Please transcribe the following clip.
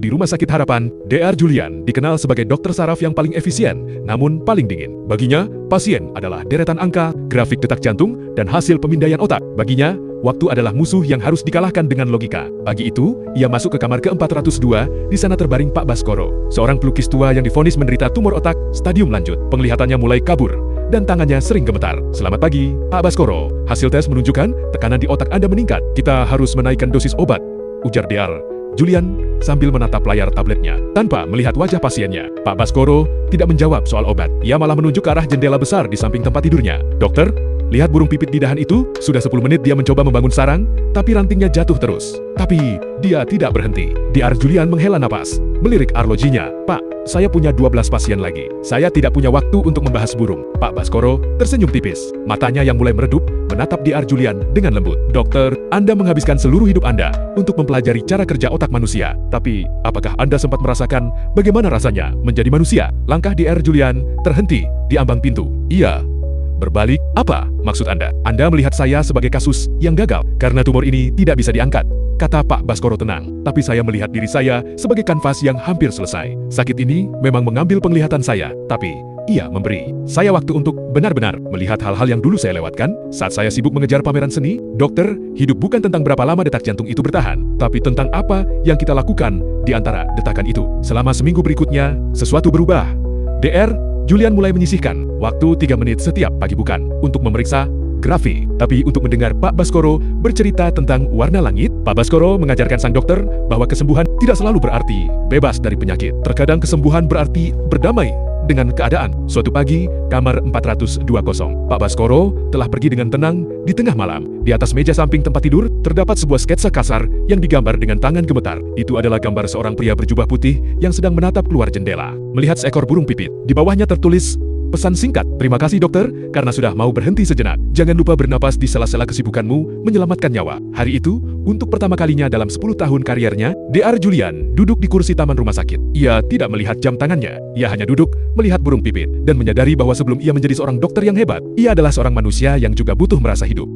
Di Rumah Sakit Harapan, Dr. Julian dikenal sebagai dokter saraf yang paling efisien, namun paling dingin. Baginya, pasien adalah deretan angka, grafik detak jantung, dan hasil pemindaian otak. Baginya, waktu adalah musuh yang harus dikalahkan dengan logika. Pagi itu, ia masuk ke kamar ke-402, di sana terbaring Pak Baskoro, seorang pelukis tua yang divonis menderita tumor otak stadium lanjut. Penglihatannya mulai kabur, dan tangannya sering gemetar. Selamat pagi, Pak Baskoro. Hasil tes menunjukkan tekanan di otak Anda meningkat. Kita harus menaikkan dosis obat, ujar Dr. Julian sambil menatap layar tabletnya. Tanpa melihat wajah pasiennya, Pak Baskoro tidak menjawab soal obat. Ia malah menunjuk ke arah jendela besar di samping tempat tidurnya. Dokter, lihat burung pipit di dahan itu? Sudah 10 menit dia mencoba membangun sarang, tapi rantingnya jatuh terus. Tapi, dia tidak berhenti. Dr. Julian menghela napas, melirik arlojinya. Pak, saya punya 12 pasien lagi. Saya tidak punya waktu untuk membahas burung. Pak Baskoro tersenyum tipis. Matanya yang mulai meredup menatap Dr. Julian dengan lembut. Dokter, Anda menghabiskan seluruh hidup Anda untuk mempelajari cara kerja otak manusia. Tapi, apakah Anda sempat merasakan bagaimana rasanya menjadi manusia? Langkah Dr. Julian terhenti di ambang pintu. Iya. Berbalik, apa maksud Anda? Anda melihat saya sebagai kasus yang gagal karena tumor ini tidak bisa diangkat, kata Pak Baskoro tenang. Tapi saya melihat diri saya sebagai kanvas yang hampir selesai. Sakit ini memang mengambil penglihatan saya, tapi ia memberi saya waktu untuk benar-benar melihat hal-hal yang dulu saya lewatkan saat saya sibuk mengejar pameran seni. Dokter, hidup bukan tentang berapa lama detak jantung itu bertahan, tapi tentang apa yang kita lakukan di antara detakan itu. Selama seminggu berikutnya, sesuatu berubah. Dr. Julian mulai menyisihkan waktu 3 menit setiap pagi bukan untuk memeriksa grafik, tapi untuk mendengar Pak Baskoro bercerita tentang warna langit. Pak Baskoro mengajarkan sang dokter bahwa kesembuhan tidak selalu berarti bebas dari penyakit. Terkadang kesembuhan berarti berdamai dengan keadaan. Suatu pagi, kamar 402 kosong. Pak Baskoro telah pergi dengan tenang di tengah malam. Di atas meja samping tempat tidur, terdapat sebuah sketsa kasar yang digambar dengan tangan gemetar. Itu adalah gambar seorang pria berjubah putih yang sedang menatap keluar jendela, melihat seekor burung pipit. Di bawahnya tertulis pesan singkat, terima kasih dokter, karena sudah mau berhenti sejenak. Jangan lupa bernapas di sela-sela kesibukanmu, menyelamatkan nyawa. Hari itu, untuk pertama kalinya dalam 10 tahun kariernya, Dr. Julian duduk di kursi taman rumah sakit. Ia tidak melihat jam tangannya, ia hanya duduk, melihat burung pipit, dan menyadari bahwa sebelum ia menjadi seorang dokter yang hebat, ia adalah seorang manusia yang juga butuh merasa hidup.